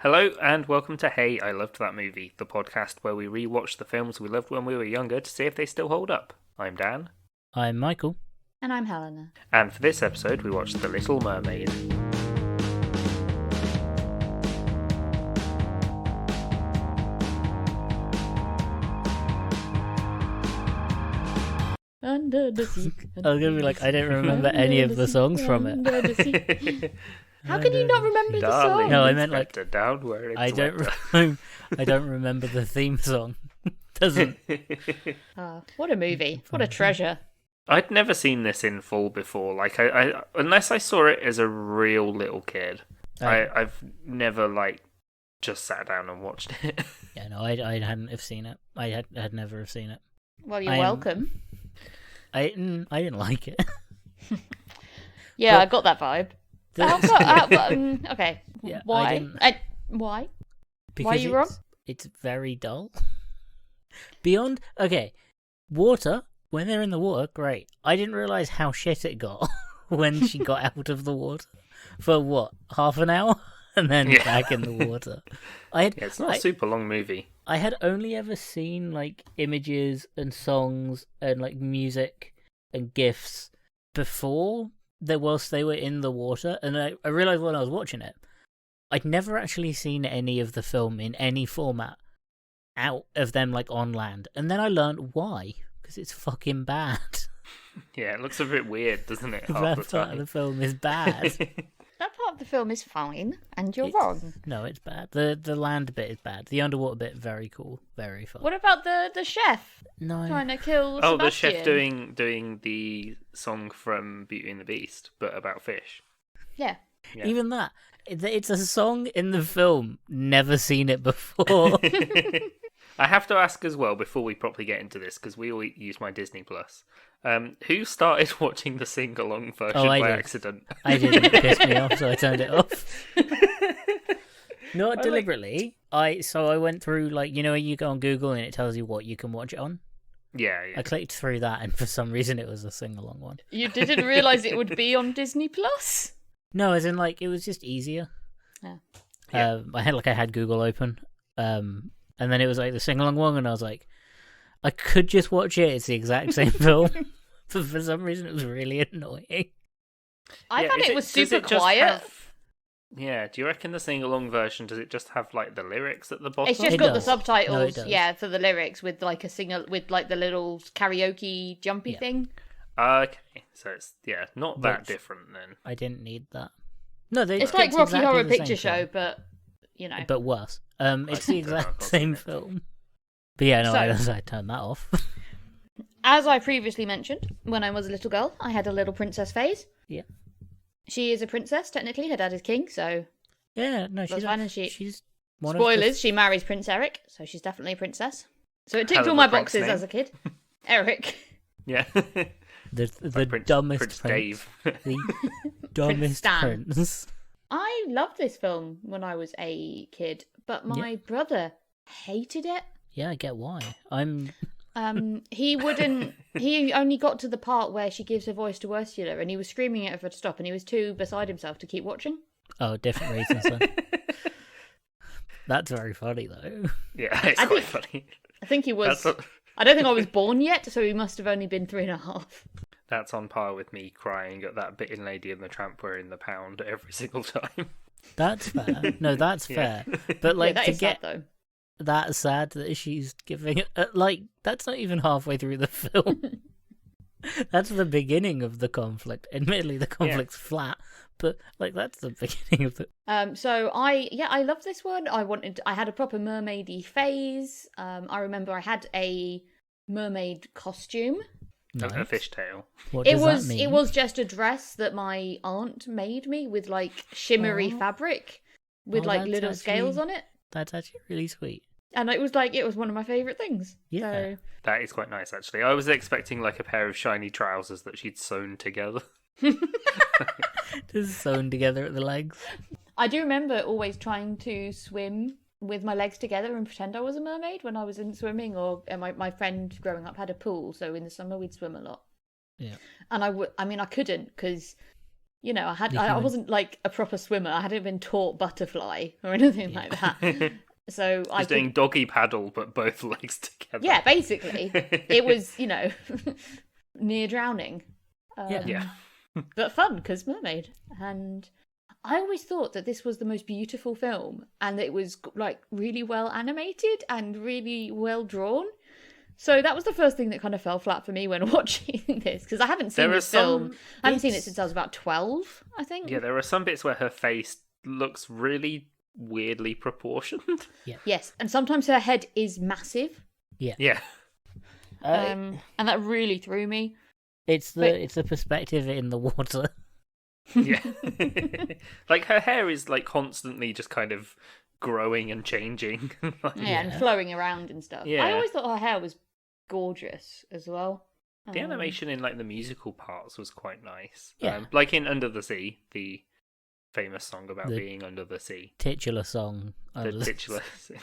Hello and welcome to Hey, I Loved That Movie, the podcast where we rewatch the films we loved when we were younger to see if they still hold up. I'm Dan. I'm Michael. And I'm Helena. And for this episode we watched The Little Mermaid. Under the sea. I was going to be like, I don't remember any of the songs from it. How can you not remember the song? No, I meant like down where it's I don't remember the theme song. Doesn't. What a movie! What a treasure! I'd never seen this in full before. Like I unless I saw it as a real little kid, I've never just sat down and watched it. Yeah, no, I hadn't have seen it. I had never have seen it. Well, you're welcome. I didn't like it. Yeah, I got that vibe. Okay. Yeah, why? Why? Because why are you wrong? It's very dull. Beyond water. When they're in the water, great. I didn't realise how shit it got when she got out of the water for what, half an hour, and then back in the water. It's not a super long movie. I had only ever seen images and songs and music and GIFs before whilst they were in the water, and I realised when I was watching it, I'd never actually seen any of the film in any format out of them on land, and then I learned why. Because it's fucking bad. Yeah, it looks a bit weird, doesn't it? That part of the film is bad. That part of the film is fine, and you're wrong. No, it's bad. The land bit is bad. The underwater bit, very cool, very fun. What about the chef? No. Trying to kill Oh, Sebastian? the chef doing the song from Beauty and the Beast, but about fish. Yeah. Even that. It's a song in the film. Never seen it before. I have to ask as well before we properly get into this, because we all use my Disney Plus. Who started watching the sing-along version by accident? I didn't. It pissed me off, so I turned it off. Not deliberately. I went through you go on Google and it tells you what you can watch it on. Yeah. I clicked through that, and for some reason it was a sing-along one. You didn't realise it would be on Disney Plus? No, as in it was just easier. Yeah. I had Google open. And then it was the sing-along one, and I was like, I could just watch it. It's the exact same film. But for some reason, it was really annoying. I thought it was super quiet. Yeah, do you reckon the sing-along version, does it just have the lyrics at the bottom? It's just got the subtitles, no, for the lyrics with a singer with the little karaoke jumpy thing. Okay, so it's not that different then. I didn't need that. No, it's like Rocky Horror Picture Show, but but worse. It's the exact same film. But yeah, no, I turned that off. As I previously mentioned, when I was a little girl, I had a little princess phase. Yeah. She is a princess, technically. Her dad is king, so... Yeah, no, she's fine. And she's one spoilers, she marries Prince Eric, so she's definitely a princess. So it ticked all my boxes as a kid. Eric. Yeah. the dumbest Prince Dave. The dumbest prince. I loved this film when I was a kid, but my brother hated it. Yeah, I get why. He only got to the part where she gives her voice to Ursula, and he was screaming at her to stop, and he was too beside himself to keep watching. Oh, different reasons then. That's very funny though. Yeah, it's quite funny. I think he was. I don't think I was born yet, so he must have only been 3.5. That's on par with me crying at that bit in Lady and the Tramp wearing the pound every single time. That's fair. No, that's fair. But to get sad, that sad that she's giving it, that's not even halfway through the film. That's the beginning of the conflict. Admittedly, the conflict's flat, but that's the beginning of it. So I love this one. I had a proper mermaidy phase. I remember I had a mermaid costume. Nice. A fishtail. What does that mean? It was just a dress that my aunt made me with shimmery fabric with little scales on it. That's actually really sweet. And it was one of my favourite things. Yeah. So. That is quite nice actually. I was expecting a pair of shiny trousers that she'd sewn together. Just sewn together at the legs. I do remember always trying to swim with my legs together and pretend I was a mermaid when I was in swimming, or my friend growing up had a pool, so in the summer we'd swim a lot. Yeah. And I couldn't, because I wasn't like a proper swimmer. I hadn't been taught butterfly or anything like that. So I was doing doggy paddle, but both legs together. Yeah, basically, it was near drowning. Yeah. But fun because mermaid. And I always thought that this was the most beautiful film, and that it was like really well animated and really well drawn. So that was the first thing that kind of fell flat for me when watching this, because I haven't seen this film. I haven't seen it since I was about 12, I think. Yeah, there are some bits where her face looks really weirdly proportioned. Yeah. Yes, and sometimes her head is massive. Yeah. Yeah. And that really threw me. It's the perspective in the water. Yeah. Like her hair is like constantly just kind of growing and changing. And flowing around and stuff. Yeah. I always thought her hair was gorgeous as well. The animation in like the musical parts was quite nice. Yeah. Like in Under the Sea, the famous song about The being under the sea. Titular song. The titular scene.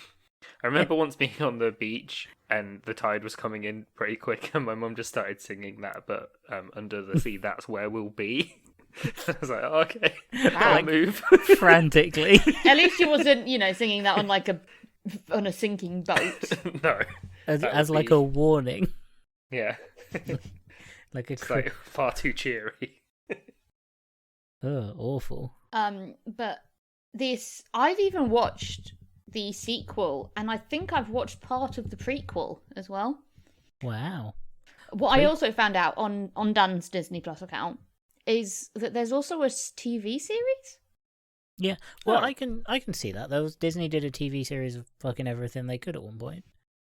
I remember once being on the beach and the tide was coming in pretty quick, and my mum just started singing that, but under the sea, that's where we'll be. I was like, okay, I'll move. Frantically. At least she wasn't, singing that on a sinking boat. No. As like a warning. Yeah. Like a It's like far too cheery. Oh, awful. But I've even watched the sequel, and I think I've watched part of the prequel as well. Wow. What I also found out on Dan's Disney Plus account is that there's also a TV series. Yeah. Well, I can see that. Disney did a TV series of fucking everything they could at one point.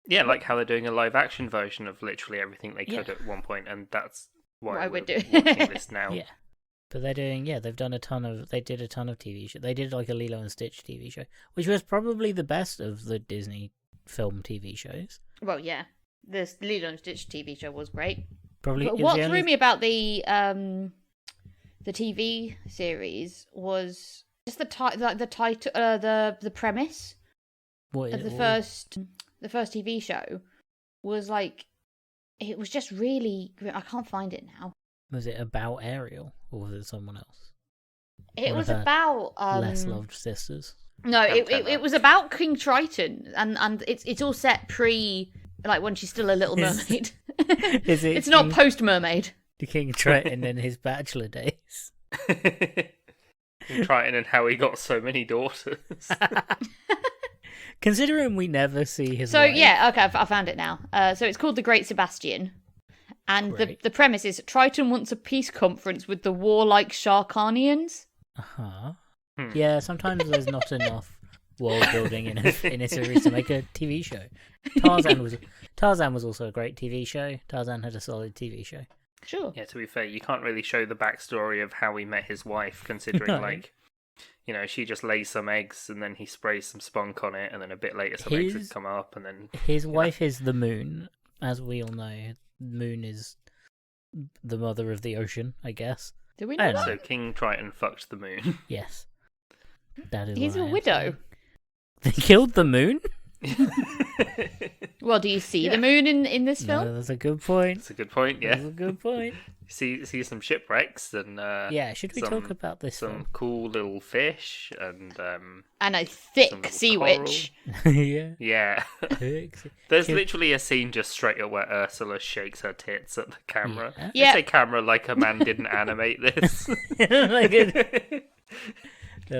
Yeah, like how they're doing a live action version of literally everything they could at one point, and that's why we're doing watching this now. Yeah. But they did a ton of TV shows. They did like a Lilo and Stitch TV show, which was probably the best of the Disney film TV shows. Well, yeah. This Lilo and Stitch TV show was great. Probably. But what threw me about the TV series was just the title, the premise of the first TV show was like, it was just really. I can't find it now. Was it about Ariel, or was it someone else? It was about less loved sisters. No, it was about King Triton, and it's all set pre, like when she's still a little mermaid. It's not post mermaid. The King Triton in his bachelor days. King Triton and how he got so many daughters. Considering we never see his So wife. yeah, okay, I found it now. So it's called The Great Sebastian. And the premise is Triton wants a peace conference with the warlike Sharkanians. Uh-huh. Yeah, sometimes there's not enough world building in a series to make a TV show. Tarzan was also a great TV show. Tarzan had a solid TV show. Sure. Yeah, to be fair, you can't really show the backstory of how he met his wife, considering she just lays some eggs and then he sprays some spunk on it, and then a bit later some eggs would come up, and then his wife is the moon, as we all know. Moon is the mother of the ocean, I guess. Do we know that? So King Triton fucked the moon. Yes. That is. He's a widow. They killed the moon? Well, do you see the moon in this film? No, that's a good point. That's a good point, yeah. That's a good point. See some shipwrecks and should we talk about this some film? cool little fish and a thick sea witch. Yeah. There's literally a scene just straight up where Ursula shakes her tits at the camera. Yeah. I say camera like a man didn't animate this. No,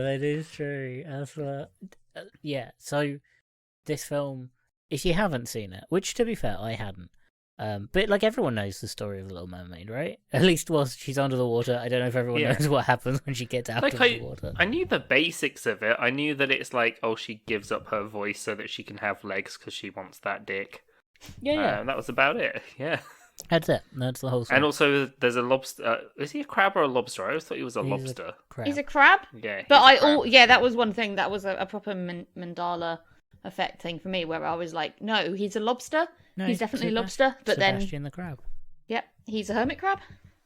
that is true. Ursula. So this film, if you haven't seen it, which to be fair, I hadn't. But like everyone knows the story of the Little Mermaid, right? At least whilst she's under the water. I don't know if everyone knows what happens when she gets out of the water. I knew the basics of it. I knew that it's like, she gives up her voice so that she can have legs because she wants that dick. Yeah. And that was about it. Yeah. That's it. That's the whole story. And also, there's a lobster. Is he a crab or a lobster? I always thought he was a lobster. He's a crab. Yeah. But that was one thing. That was a proper Mandela effect thing for me, where I was like, no, he's a lobster. No, he's definitely a lobster. But Sebastian the crab. Yep, he's a hermit crab.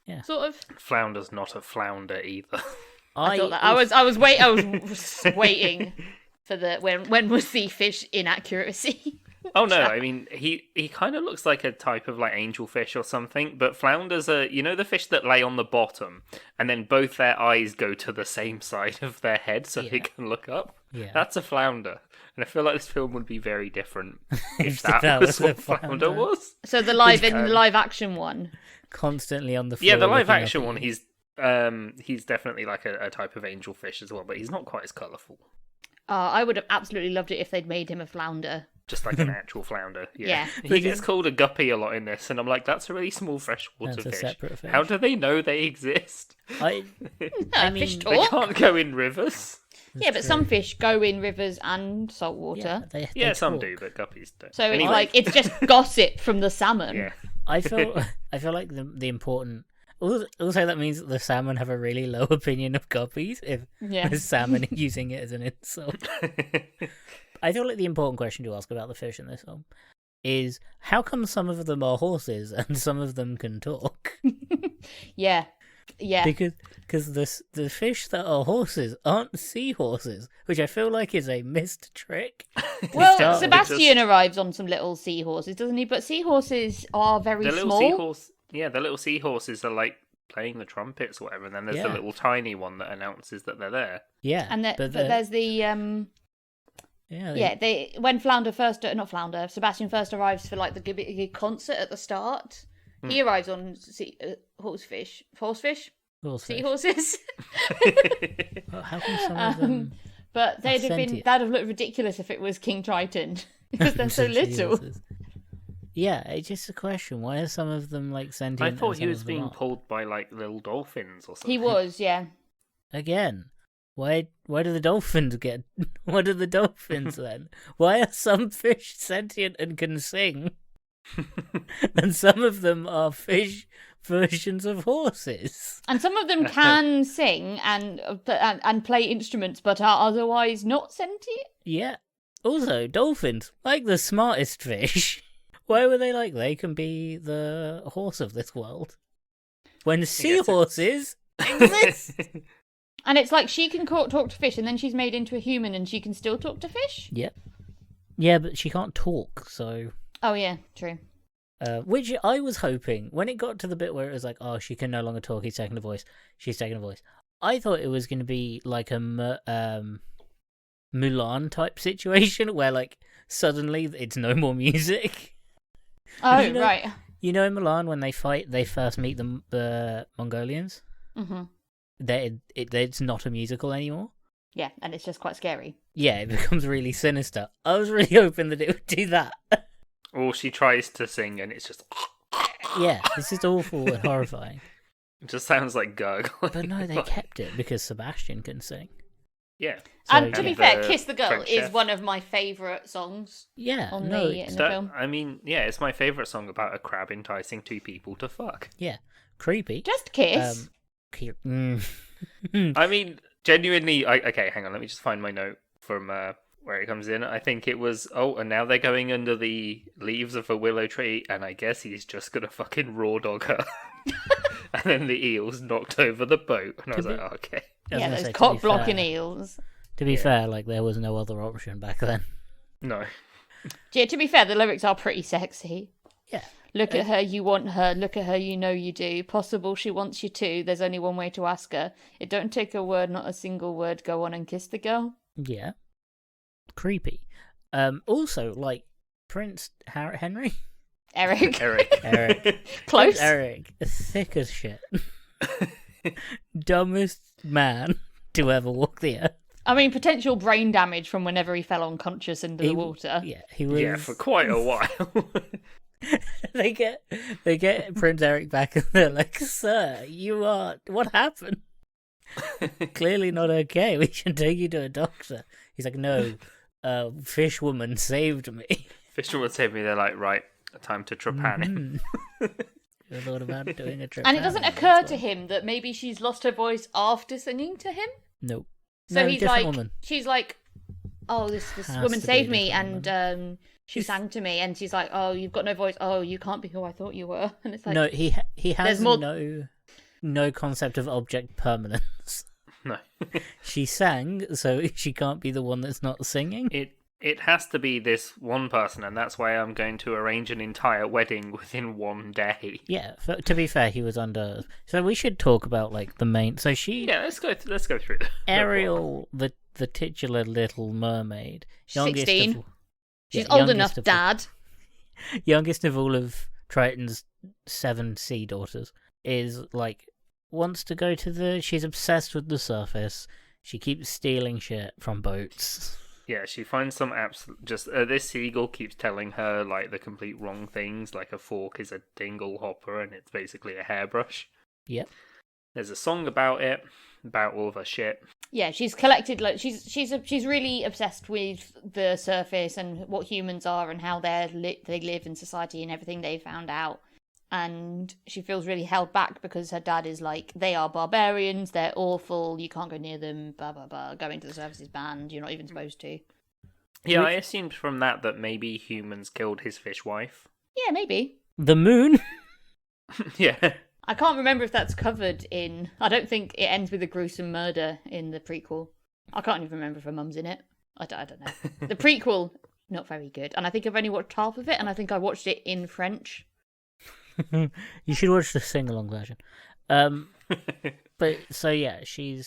Yeah, sort of. Flounder's not a flounder either. I thought that. I was waiting for the when was the fish inaccuracy. Oh no, I mean he kind of looks like a type of like angelfish or something, but flounders are, you know, the fish that lay on the bottom and then both their eyes go to the same side of their head so they Yeah. can look up. Yeah. That's a flounder. And I feel like this film would be very different if that that was was a what flounder flounder. was. So the Um, live action one. Constantly on the floor. Yeah, the live looking up action at one, you. he's definitely like a type of angelfish as well, but he's not quite as colourful. I would have absolutely loved it if they'd made him a flounder. Just like an actual flounder. Yeah. He gets called a guppy a lot in this, and I'm like, that's a really small freshwater That's a fish. separate fish. How do they know they exist? I I mean, fish They talk. can't go in rivers. Yeah, but some fish go in rivers and salt water. they Yeah, some talk. do, but guppies don't. So it's Anyway, like it's just gossip from the salmon. yeah. I feel like the important. Also, that means that the salmon have a really low opinion of guppies if Yeah. the salmon are using it as an insult. I feel like the important question to ask about the fish in this film is how come some of them are horses and some of them can talk? Yeah. Yeah. Because the fish that are horses aren't seahorses, which I feel like is a missed trick. Well, start with. Sebastian arrives on some little seahorses, doesn't he? But seahorses are very The little small. seahorse, yeah, the little seahorses are like playing the trumpets or whatever, and then there's the Yeah. little tiny one that announces that they're there. Yeah, And but there's the yeah, they when Sebastian first arrives for like the big concert at the start. He arrives on horsefish, horsefish. seahorses. Well, how come some of them? But that'd sentient. have looked ridiculous if it was King Triton because they're so little. Seahorses? Yeah, it's just a question. Why are some of them like sentient? I and thought he some was of them being aren't? pulled by like little dolphins or something. He was, yeah. Again. Why do the dolphins get? What are the dolphins then? Why are some fish sentient and can sing, and some of them are fish versions of horses? And some of them can sing and play instruments, but are otherwise not sentient. Yeah. Also, dolphins, like the smartest fish. Why were they like they can be the horse of this world? When seahorses exist. And it's like she can talk to fish, and then she's made into a human, and she can still talk to fish. Yep. Yeah, but she can't talk, so. Oh yeah, true. Which I was hoping when it got to the bit where it was like, oh, she can no longer talk. He's taking a voice. She's taking a voice. I thought it was going to be like a Mulan type situation where like suddenly it's no more music. Oh You know- right. You know, in Milan, when they fight, they first meet the Mongolians. hmm It's not a musical anymore. Yeah, and it's just quite scary. Yeah, it becomes really sinister. I was really hoping that it would do that. Or she tries to sing and it's just Yeah, this is awful and horrifying. it just sounds like gurgling. But no, they kept it because Sebastian can sing. Yeah. And So, to be And fair, the "Kiss the Girl" French is chef. one of my favourite songs Yeah, on no, in the That- film. I mean, yeah, it's my favourite song about a crab enticing two people to fuck. yeah, creepy. Just kiss. I mean, genuinely, okay, hang on, let me just find my note from where it comes in. I think it was, and now they're going under the leaves of a willow tree, and I guess he's just gonna fucking raw dog her. And then the eels knocked over the boat, and I was be- like, oh, okay. I was Yeah, gonna those say, to cock be blocking fair- eels. To be Yeah. fair, like there was no other option back then. No. Yeah, to be fair, the lyrics are pretty sexy. Yeah. Look at her, you want her. Look at her, you know you do. Possible she wants you too. There's only one way to ask her. It don't take a word, not a single word. Go on and kiss the girl. Yeah. Creepy. Also, like Prince Henry? Eric. Eric. Eric. Close. Eric, thick as shit. Dumbest man to ever walk the earth. I mean, potential brain damage from whenever he fell unconscious into the water. Yeah, he was. Yeah, for quite a while. they get Prince Eric back and they're like, "Sir, what happened? Clearly not okay. We should take you to a doctor." He's like, "No, fish woman saved me." Fisherman saved me, they're like, right, time to trepan him. I thought about doing a trip. And it doesn't occur to him that maybe she's lost her voice after singing to him. Nope. So No, he's different like, woman. she's like, oh, this Has woman to be saved a me, different and she sang to me, and she's like, oh, you've got no voice. Oh, you can't be who I thought you were. And it's like, No, he has there's more- no concept of object permanence. No. She sang, so she can't be the one that's not singing. It has to be this one person, and that's why I'm going to arrange an entire wedding within one day. Yeah, to be fair, he was under. So we should talk about like the main. So she, Yeah, let's go through the Ariel, the titular Little Mermaid, youngest 16. of, She's yeah, old youngest enough, of Dad. youngest of all of Triton's 7 sea daughters, is like wants to go to the. She's obsessed with the surface. She keeps stealing shit from boats. Yeah, she finds some this seagull keeps telling her like the complete wrong things, like a fork is a dingle hopper and it's basically a hairbrush. Yep. There's a song about it, about all of her shit. Yeah, she's collected like she's really obsessed with the surface and what humans are and how they live in society and everything they found out. And she feels really held back because her dad is like, they are barbarians, they're awful, you can't go near them, blah blah blah. Going to the surface is banned, you're not even supposed to. Yeah, I assumed from that maybe humans killed his fish wife. Yeah, maybe. The moon. Yeah. I can't remember if that's covered in. I don't think it ends with a gruesome murder in the prequel. I can't even remember if her mum's in it. I don't know. The prequel, not very good. And I think I've only watched half of it, and I think I watched it in French. You should watch the sing-along version. But so yeah, she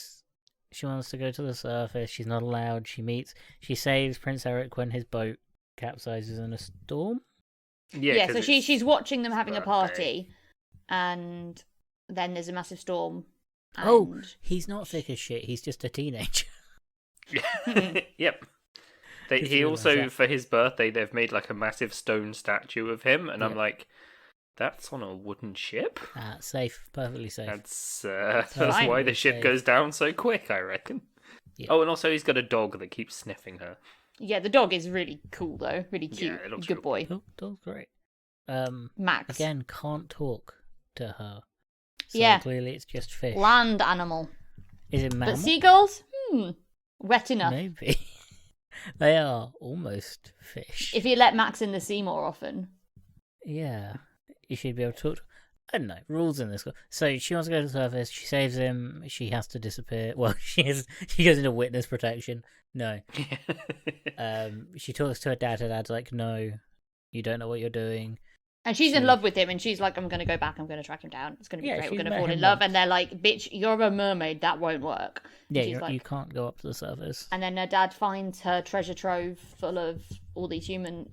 wants to go to the surface. She's not allowed. She saves Prince Eric when his boat capsizes in a storm. Yeah, so she's watching them having a birthday. party, and then there's a massive storm. And... Oh, he's not thick as shit. He's just a teenager. Yep. Just He realised also, that. for his birthday, they've made like a massive stone statue of him, and I'm Yeah. like, that's on a wooden ship? Safe, perfectly safe. That's Fine. why the ship Safe. goes down so quick, I reckon. Yeah. Oh, and also he's got a dog that keeps sniffing her. Yeah, the dog is really cool though, really cute. Yeah, it looks Good real boy. Dog's great. Max. Again, can't talk to her. So Yeah. clearly it's just fish. Land animal. Is it mammal? But seagulls? Wet enough. Maybe. They are almost fish. If you let Max in the sea more often. Yeah. You should be able to talk to... I don't know. Rules in this. So she wants to go to the surface. She saves him. She has to disappear. Well, she goes into witness protection. No. She talks to her dad. Her dad's like, no, you don't know what you're doing. And she's in love with him, and she's like, I'm going to go back, I'm going to track him down. It's going to be Yeah, great, we're she's going to met fall him in love. once. And they're like, bitch, you're a mermaid, that won't work. Yeah, she's like- you can't go up to the surface. And then her dad finds her treasure trove full of all this human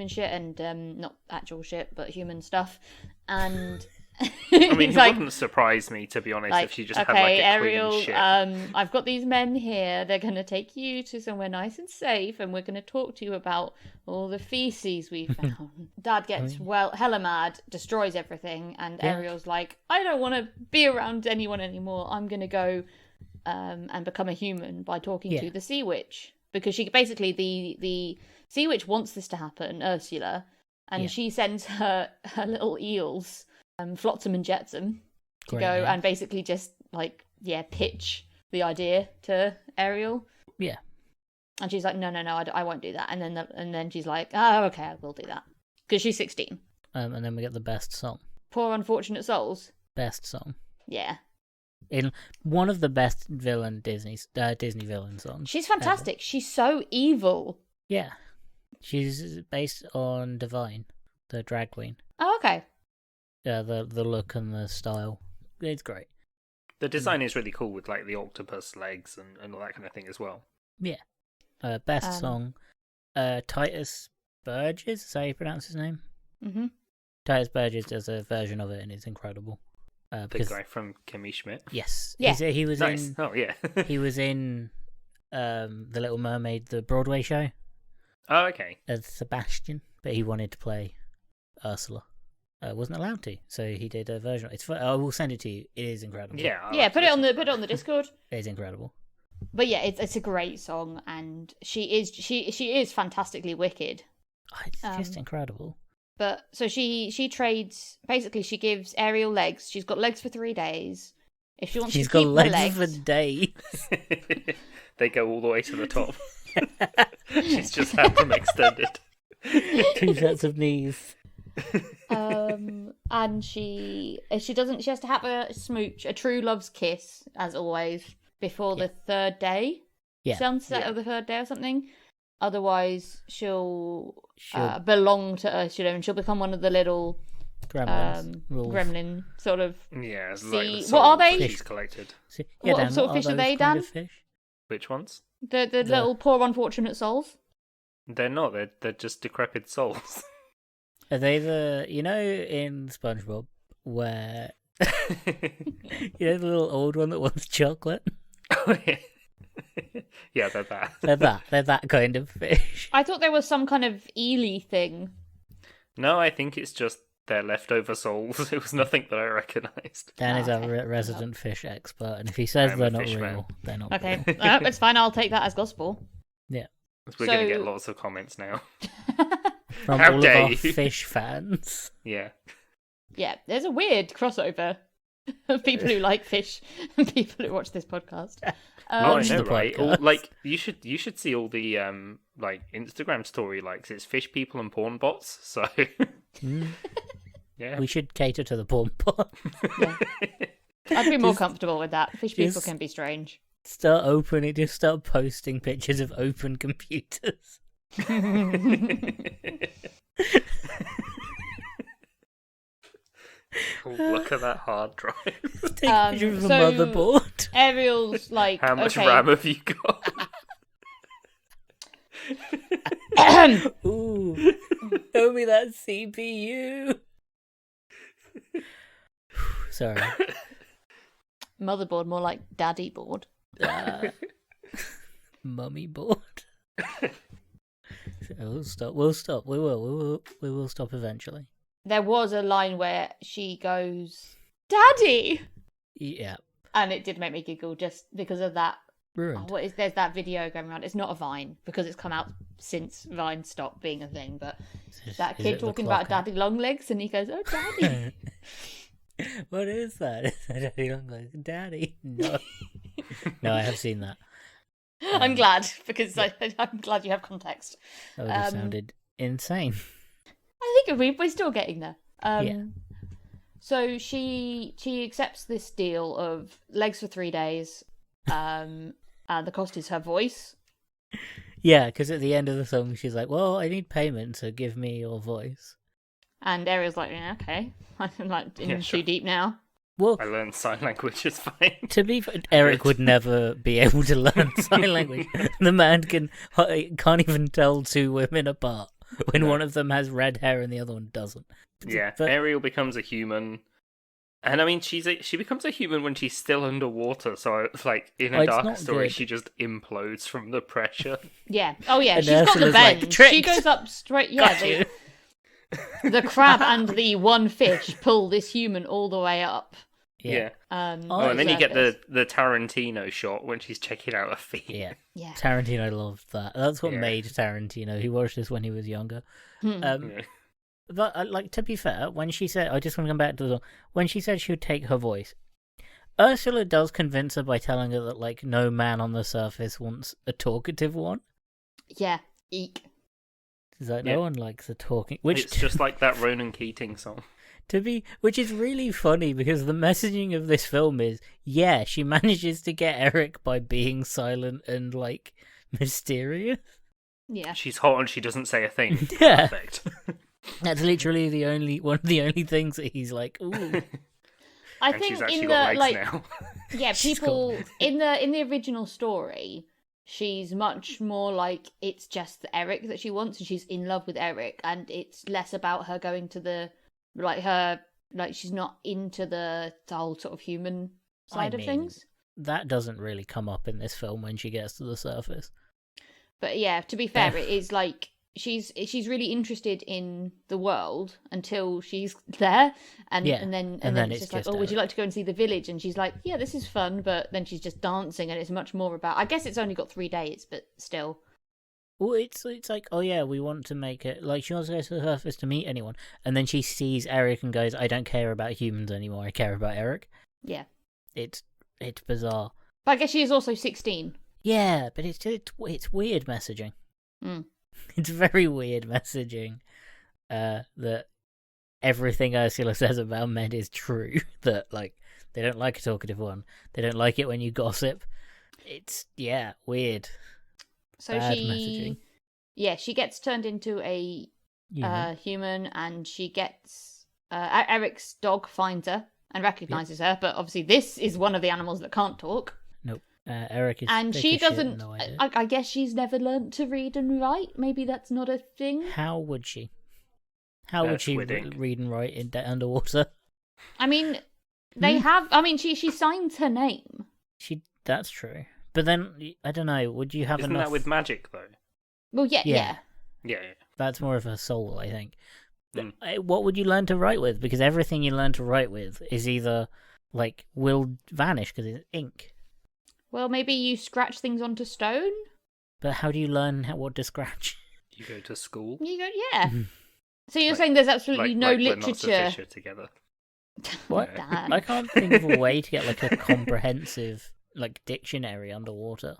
shit, and not actual shit, but human stuff. And I mean, he's it like, wouldn't surprise me, to be honest, like, if she just okay, had like a Ariel, clean ship. I've got these men here. They're going to take you to somewhere nice and safe, and we're going to talk to you about all the feces we found. Dad gets hella mad, destroys everything, and Yeah. Ariel's like, I don't want to be around anyone anymore. I'm going to go and become a human by talking Yeah. to the sea witch, because she basically the sea witch wants this to happen, Ursula, and Yeah. she sends her little eels. Flotsam and Jetsam to Great go name. and basically just pitch the idea to Ariel. Yeah. And she's like, no, I won't do that. And then she's like, oh, okay, I will do that, because she's 16. And then we get the best song. Poor unfortunate souls. Best song. Yeah, In one of the best Disney villain songs. she's fantastic. She's so evil. Yeah. She's based on Divine, the drag queen. Oh, okay. Yeah, the look and the style. It's great. The design is really cool with like the octopus legs and all that kind of thing as well. Yeah. Best song. Titus Burgess, is that how you pronounce his name? Mm-hmm. Titus Burgess does a version of it and it's incredible. The guy from Kimmy Schmidt. Yes. Yeah. He was Nice. in Oh yeah. he was in The Little Mermaid, the Broadway show, Oh okay. as Sebastian, but he wanted to play Ursula. Wasn't allowed to, so he did a version. I will send it to you. It is incredible. Yeah. I'll Yeah, have to put it listen. on the Discord. It is incredible. But yeah, it's a great song, and she is fantastically wicked. It's just incredible. But so she trades. Basically, she gives Ariel legs. She's got legs for 3 days. If she wants She's to got keep legs the for days. They go all the way to the top. She's just had them extended. 2 sets of knees. And she has to have a smooch, a true love's kiss, as always, before the third day, Yeah. sunset Yeah. of the third day or something. Otherwise, she'll She'll belong to Ursula, and she'll become one of the little gremlin sort of. Yeah, it's See, like the what are souls they? that she's collected. What Dan, sort of what fish are those they, kind Dan? of fish? Which ones? The little poor unfortunate souls. They're not. They're just decrepit souls. Are they in SpongeBob where the little old one that wants chocolate? Oh, yeah. Yeah, they're that. They're that kind of fish. I thought there was some kind of eel thing. No, I think it's just their leftover souls. It was nothing that I recognised. Dan is our Okay. resident fish expert, and if he says I'm they're a not fish real, man. they're not Okay, real. it's fine. I'll take that as gospel. We're going to So- get lots of comments now. From How all of dare our you. fish fans. Yeah. Yeah, there's a weird crossover of people who like fish and people who watch this podcast. Oh, I Watch know, the right? podcast. Like you should see all the Instagram story likes. It's fish people and porn bots. So Mm. yeah. We should cater to the porn bot. Yeah. I'd be more Just- comfortable with that. Fish people just- can be strange. Just start posting pictures of open computers. Oh, look at that hard drive. Take pictures of a so- motherboard. Ariel's like, How much okay. RAM have you got? Ooh, show me that CPU. Sorry. Motherboard, more like daddy board. Mummy board. We'll stop. We'll stop. We will stop eventually. There was a line where she goes, "Daddy," Yeah. and it did make me giggle just because of that. Ruined. There's that video going around. It's not a Vine because it's come out since Vine stopped being a thing. But that Is kid it the talking about clock? daddy long legs, and he goes, "Oh, daddy." What is that? Is that Daddy Long Legs? Daddy? No. No, I have seen that. I'm glad because I'm glad you have context. That would have sounded insane. I think we're still getting there. Yeah. So she accepts this deal of legs for 3 days, and the cost is her voice. Yeah, because at the end of the song, she's like, "Well, I need payment, so give me your voice." And Ariel's like, "Yeah, okay, I'm like in Yeah, sure. too deep now." Well, I learned sign language. It's fine. to be fair, Eric would never be able to learn sign language. The man can't even tell two women apart when No. one of them has red hair and the other one doesn't. Yeah, But- Ariel becomes a human, and I mean she becomes a human when she's still underwater. So like in Oh, a it's darker not story, good. she just implodes from the pressure. Yeah. Oh yeah, And she's got the Ursula's like, bend. She "Tricked. goes up straight. Yeah. Got you. The crab and the one fish pull this human all the way up. Yeah. Oh, Oh, and then you get surface. the Tarantino shot when she's checking out her feet. Yeah, Yeah. Tarantino loved that. That's what Yeah. made Tarantino. He watched this when he was younger. Yeah. But like, to be fair, when she said, I just want to come back to the song. When she said she would take her voice, Ursula does convince her by telling her that like no man on the surface wants a talkative one. Yeah. Eek. She's like, Yeah. no one likes a talking. Which It's just like that Ronan Keating song. which is really funny because the messaging of this film is, yeah, she manages to get Eric by being silent and like mysterious. Yeah. She's hot and she doesn't say a thing. Yeah. Perfect. That's literally one of the only things that he's like, ooh. I And think she's actually in got the legs like now. yeah, She's got people legs. in the original story, she's much more like it's just Eric that she wants, and she's in love with Eric, and it's less about her going to the she's not into the whole sort of human side of mean, things. That doesn't really come up in this film when she gets to the surface. But yeah, to be fair, it is like she's really interested in the world until she's there, and Yeah, then and then it's it's just like, just oh, would you Eric. like to go and see the village? And she's like, yeah, this is fun, but then she's just dancing, and it's much more about. I guess it's only got 3 days, but still. Well, it's like, oh yeah, we want to make it like she wants to go to the surface to meet anyone, and then she sees Eric and goes, I don't care about humans anymore. I care about Eric. Yeah, It's bizarre. but I guess she is also 16. Yeah, but it's weird messaging. Mm. It's very weird messaging. That everything Ursula says about men is true. That like they don't like a talkative one. They don't like it when you gossip. It's weird. So Bad she messaging. Yeah, she gets turned into a human, and she gets Eric's dog finds her and recognizes her, but obviously this is one of the animals that can't talk. Nope. Eric is and thick she as shit, doesn't. no idea. I guess she's never learnt to read and write. Maybe that's not a thing. How would she? How would she read and write in underwater? I mean, they have. I mean, she signs her name. That's true. But then I don't know. Would you have Isn't enough? that with magic though? Well, yeah. That's more of a soul, I think. What would you learn to write with? Because everything you learn to write with is either will vanish because it's ink. Well, maybe you scratch things onto stone. But how do you learn what to scratch? You go to school. You go, yeah. So you're saying there's absolutely no literature. We're not Fisher together. What? Dan. I can't think of a way to get a comprehensive dictionary underwater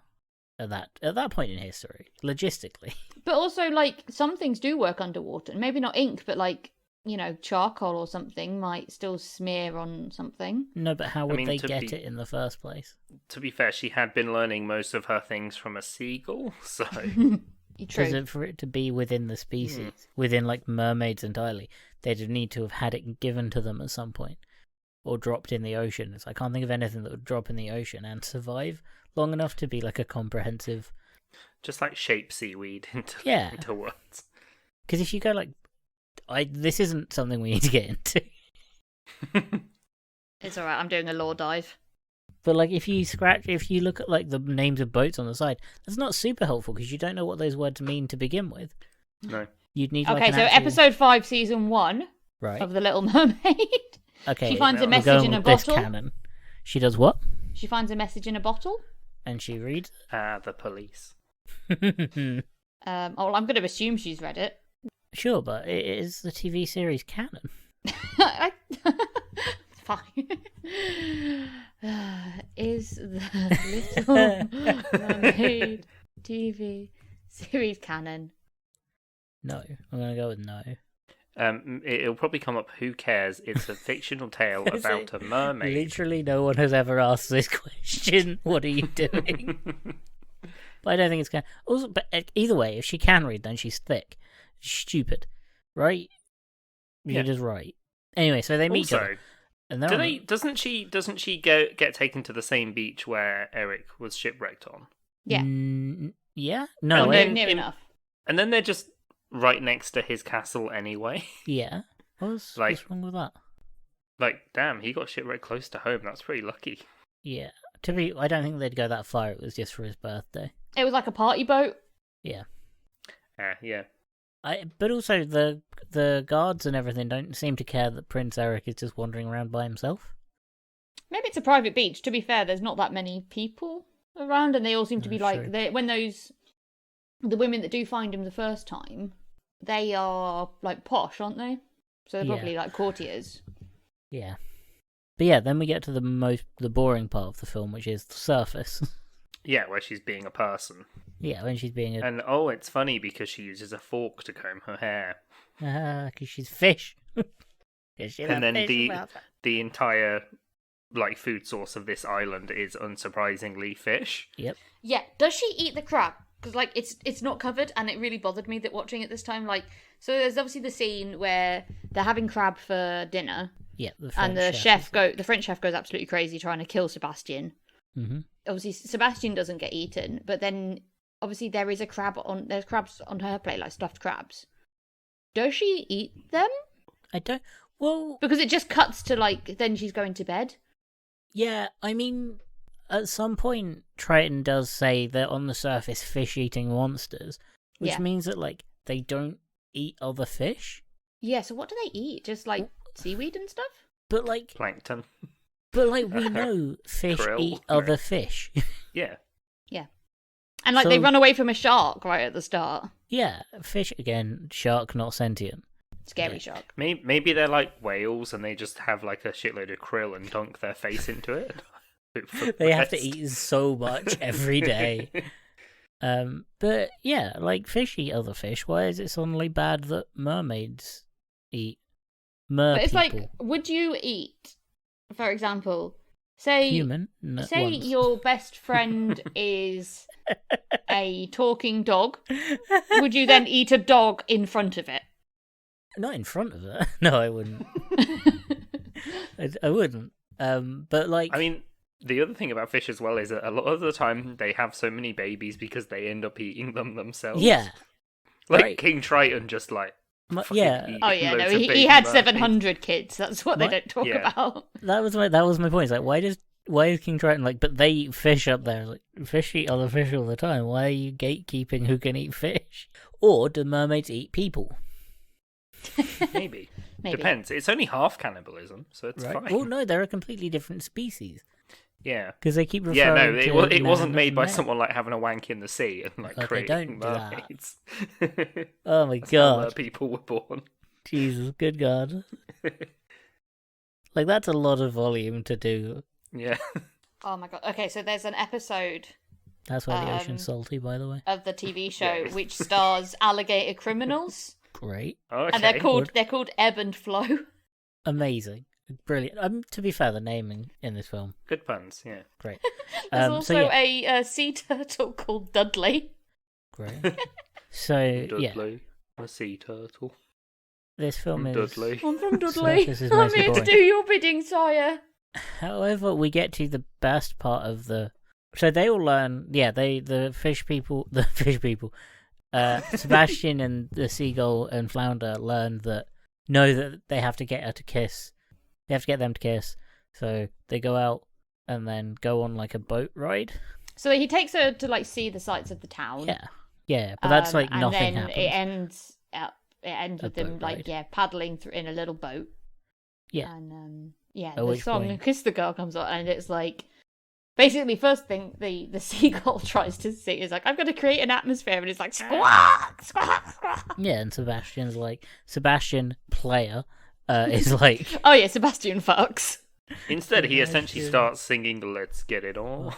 at that point in history, logistically. But also, some things do work underwater. Maybe not ink, but charcoal or something might still smear on something. No, but how would they get it in the first place? To be fair, she had been learning most of her things from a seagull, so... True. For it to be within the species, within mermaids entirely, they'd need to have had it given to them at some point, or dropped in the ocean. I can't think of anything that would drop in the ocean and survive long enough to be a comprehensive. Just shape seaweed into words. Because if you go this isn't something we need to get into. It's alright, I'm doing a lore dive. But if you look at the names of boats on the side, that's not super helpful because you don't know what those words mean to begin with. No. You'd need Okay, so episode 5, season 1 of The Little Mermaid. Okay. She finds a message in a bottle. Canon. She does what? She finds a message in a bottle. And she reads? The police. I'm going to assume she's read it. Sure, but it is the TV series canon. Fine. Is the Little Mermaid TV series canon? No. I'm going to go with no. It'll probably come up, who cares? It's a fictional tale about a mermaid. Literally no one has ever asked this question. What are you doing? But I don't think it's canon. Also, but either way, if she can read, then she's thick. Stupid. Right? You're just right. Anyway, so they meet each other. And doesn't she get taken to the same beach where Eric was shipwrecked on? Yeah. Yeah? No. Near enough. And then they're just right next to his castle anyway. Yeah. What's wrong with that? Damn, he got shipwrecked close to home. That's pretty lucky. Yeah. I don't think they'd go that far. It was just for his birthday. It was like a party boat. Yeah. Yeah. But also the guards and everything don't seem to care that Prince Eric is just wandering around by himself. Maybe it's a private beach. To be fair, there's not that many people around, and they all seem to be the women that do find him the first time, they are posh, aren't they? So they're probably courtiers. Yeah. But yeah, then we get to the boring part of the film, which is the surface. Yeah, where she's being a person. Yeah, when she's being And it's funny because she uses a fork to comb her hair. Because she's fish. And then the entire food source of this island is unsurprisingly fish. Yep. Yeah. Does she eat the crab? Because it's not covered, and it really bothered me that watching it this time. So there's obviously the scene where they're having crab for dinner. Yeah. The French chef goes absolutely crazy trying to kill Sebastian. Mm-hmm. Obviously, Sebastian doesn't get eaten, but then obviously there's crabs on her plate, stuffed crabs. Does she eat them? I don't. Well, because it just cuts to then she's going to bed. Yeah, I mean, at some point Triton does say they're on the surface fish-eating monsters, which means that they don't eat other fish. Yeah, so what do they eat? Just seaweed and stuff? But plankton. But we know fish eat other fish. Yeah. Yeah. And they run away from a shark right at the start. Yeah, fish again, shark not sentient. Scary shark. Maybe they're like whales and they just have a shitload of krill and dunk their face into it. They have to eat so much every day. But yeah, fish eat other fish. Why is it suddenly bad that mermaids eat But it's people? would you eat, for example, Say Human. No, say once. your best friend is a talking dog. Would you then eat a dog in front of it? Not in front of it. No, I wouldn't. I wouldn't. But like, I mean, the other thing about fish as well is that a lot of the time they have so many babies because they end up eating them themselves. yeah, Like right. King Triton just like. fucking yeah. eat Oh yeah, no, loads of he baby had mermaids. 700 kids. That's what they don't talk Yeah. about. That was my point. It's like, why is King Triton like? But they eat fish up there. Like, fish eat other fish all the time. Why are you gatekeeping who can eat fish? Or do mermaids eat people? Maybe. Maybe. Depends. It's only half cannibalism, so it's Right. fine. Well, no, they're a completely different species Yeah. because they keep Yeah, referring. no, to it wasn't man made and by men. someone like having a wank in the sea and like They creating don't do that. mermaids. Oh my That's how god, people were born. Jesus, good god! Like that's a lot of volume to do. Yeah. Oh my god. Okay, so there's an episode That's why the ocean's salty, by the way. of the TV show Yeah. which stars alligator criminals, Great, Okay. and they're called Ebb and Flow. amazing, brilliant. To be fair, the naming in this film, Good puns, yeah. great. There's So also yeah, a sea turtle called Dudley. great. So yeah, Dudley, a sea turtle. this film is. Dudley. I'm from Dudley. This is I'm mostly here to boring. do your bidding, sire. However, we get to the best part of the. So they all learn. Yeah, the fish people. Sebastian and the seagull and flounder learn that they have to get her to kiss. They have to get them to kiss. So they go out and then go on like a boat ride. So he takes her to like see the sights of the town. Yeah, but that's like and nothing then happens. it ends A with them boat like ride. paddling through in a little boat. Yeah. And At the which song point- "Kiss the Girl" comes on, and it's like basically first thing the seagull tries to sing is like, "I'm going to create an atmosphere," and it's like squawk, squawk, squawk. Yeah, and Sebastian player is like Oh yeah, Sebastian fucks. Instead, he Yeah, essentially sure. starts singing "Let's Get It On."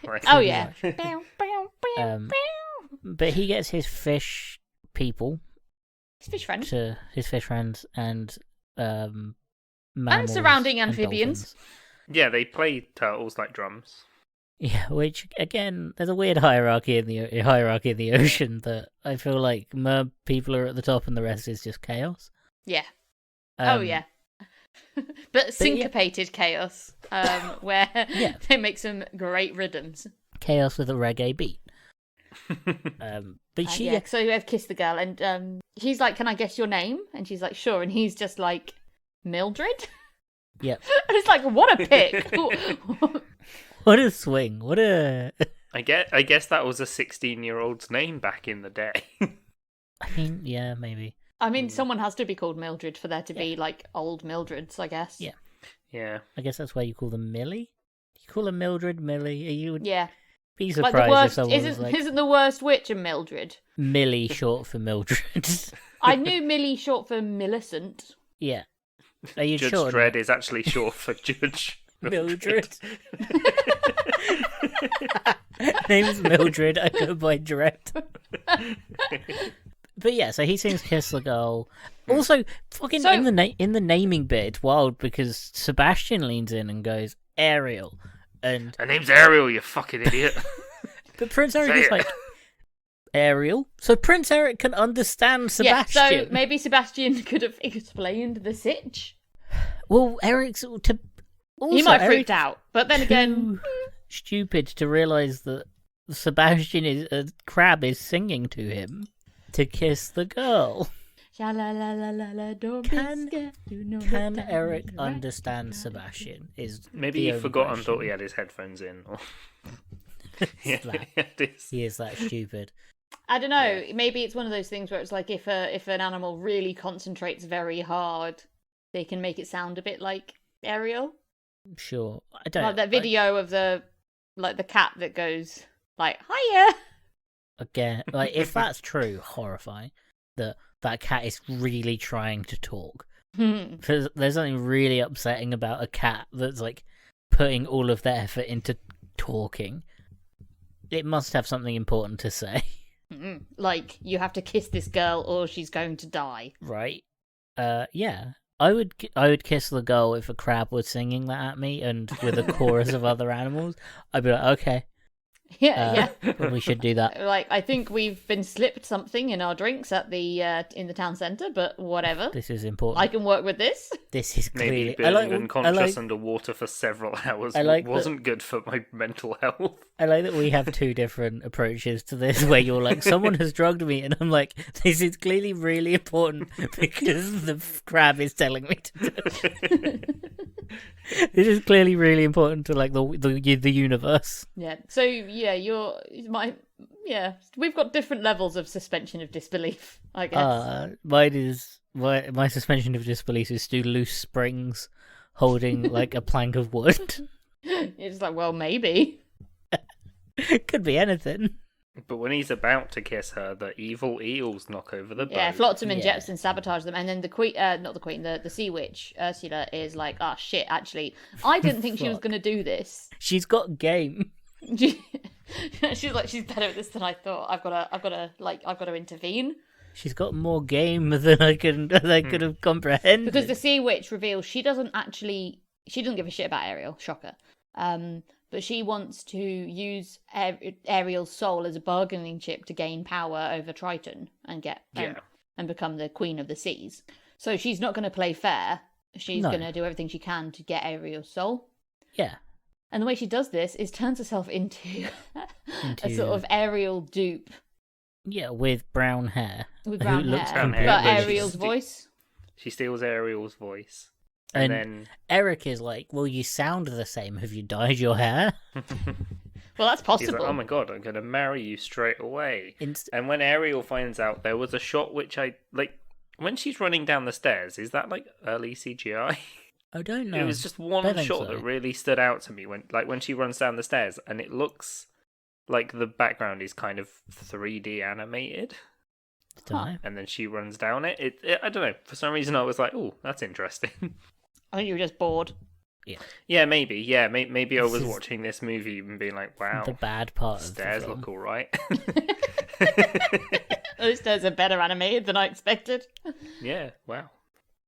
Right. Oh yeah. but he gets his fish people His fish friend. to his fish friends and mammals surrounding and amphibians. dolphins. Yeah, they play turtles like drums. Yeah, which again, there's a weird hierarchy in the ocean that I feel like mer people are at the top and the rest is just chaos. Yeah. Oh Um, yeah. But syncopated chaos, where Yeah. they make some great rhythms. chaos with a reggae beat. But she, Yeah, so you have kissed the girl, and he's like, "Can I guess your name?" And she's like, "Sure." And he's just like, "Mildred." Yep. And it's like, what a pick! What a swing! What a. I guess that was a 16-year-old's name back in the day. I mean, yeah, maybe. I mean, someone has to be called Mildred for there to be like old Mildreds, I guess. Yeah. Yeah. I guess that's why you call them Millie. You call her Mildred, Millie. You would Yeah. be Like surprised the if worst someone was isn't like isn't the worst witch a Mildred? Millie, short for Mildred. I knew Millie short for Millicent. Yeah. Are you Judge sure? Dredd is actually short for Judge Mildred. Name's Mildred. I go by Dredd. But yeah, so he sings "Kiss the Girl." Also, fucking So- in the naming bit, it's wild because Sebastian leans in and goes Ariel, and Her name's Ariel, you fucking idiot. but Prince Eric Say is it. like Ariel, so Prince Eric can understand Sebastian. Yeah, so maybe Sebastian could have explained the sitch. Well, Eric's to also, He might have Eric freaked out, but then again, too stupid to realize that Sebastian is a crab is singing to him to kiss the girl. Sha-la-la-la-la-la, don't be Can- scared, you know Can that Eric time is right. understand Sebastian? Is Maybe the he only forgot and question. thought he had his headphones in. Or... yeah, that. it is. He is that stupid. I don't know. Maybe it's one of those things where it's like if an animal really concentrates very hard, they can make it sound a bit like Ariel. Sure, I don't. Like that video of the cat that goes like hiya. Again, like if that's true, horrifying. That cat is really trying to talk. There's something really upsetting about a cat that's like putting all of their effort into talking. It must have something important to say, Like you have to kiss this girl or she's going to die. right? Yeah. I would kiss the girl if a crab was singing that at me and with a chorus of other animals. I'd be like, okay, Yeah, we should do that. Like, I think we've been slipped something in our drinks at the in the town centre, but whatever. This is important. I can work with this. This is Maybe clearly. being unconscious underwater for several hours wasn't good for my mental health. I like that we have two different approaches to this, where you're like, someone has drugged me, and I'm like, this is clearly really important because the crab is telling me to do it. This is clearly really important to like the universe. Yeah. So yeah, we've got different levels of suspension of disbelief, I guess. My suspension of disbelief is to loose springs holding like a plank of wood. It's like, well, maybe. Could be anything. But when he's about to kiss her, the evil eels knock over the boat. Yeah, Flotsam and Jetsam sabotage them, and then the queen, not the queen, the sea witch, Ursula, is like, oh shit, actually, I didn't think she was going to do this. She's got game. She's like, she's better at this than I thought. I've got to intervene. She's got more game than I could have comprehended. Because the sea witch reveals she doesn't give a shit about Ariel. Shocker. But she wants to use Ariel's soul as a bargaining chip to gain power over Triton and and become the queen of the seas. So she's not going to play fair. She's going to do everything she can to get Ariel's soul. Yeah. And the way she does this is turns herself into a sort of Ariel dupe. Yeah, with brown hair. With brown hair. But Ariel's voice. She steals Ariel's voice. And then Eric is like, well, you sound the same. Have you dyed your hair? Well, that's possible. He's like, oh my god, I'm going to marry you straight away. And when Ariel finds out, there was a shot which I, like, when she's running down the stairs, is that, like, early CGI? I don't know. It was just one shot that really stood out to me, when she runs down the stairs, and it looks like the background is kind of 3D animated. And then she runs down it. I don't know. For some reason, I was like, oh, that's interesting. I think you were just bored. Yeah, maybe. Yeah, maybe I was watching this movie and being like, wow. The bad part of the stairs film. look all right. Those stairs are better animated than I expected. Yeah, wow.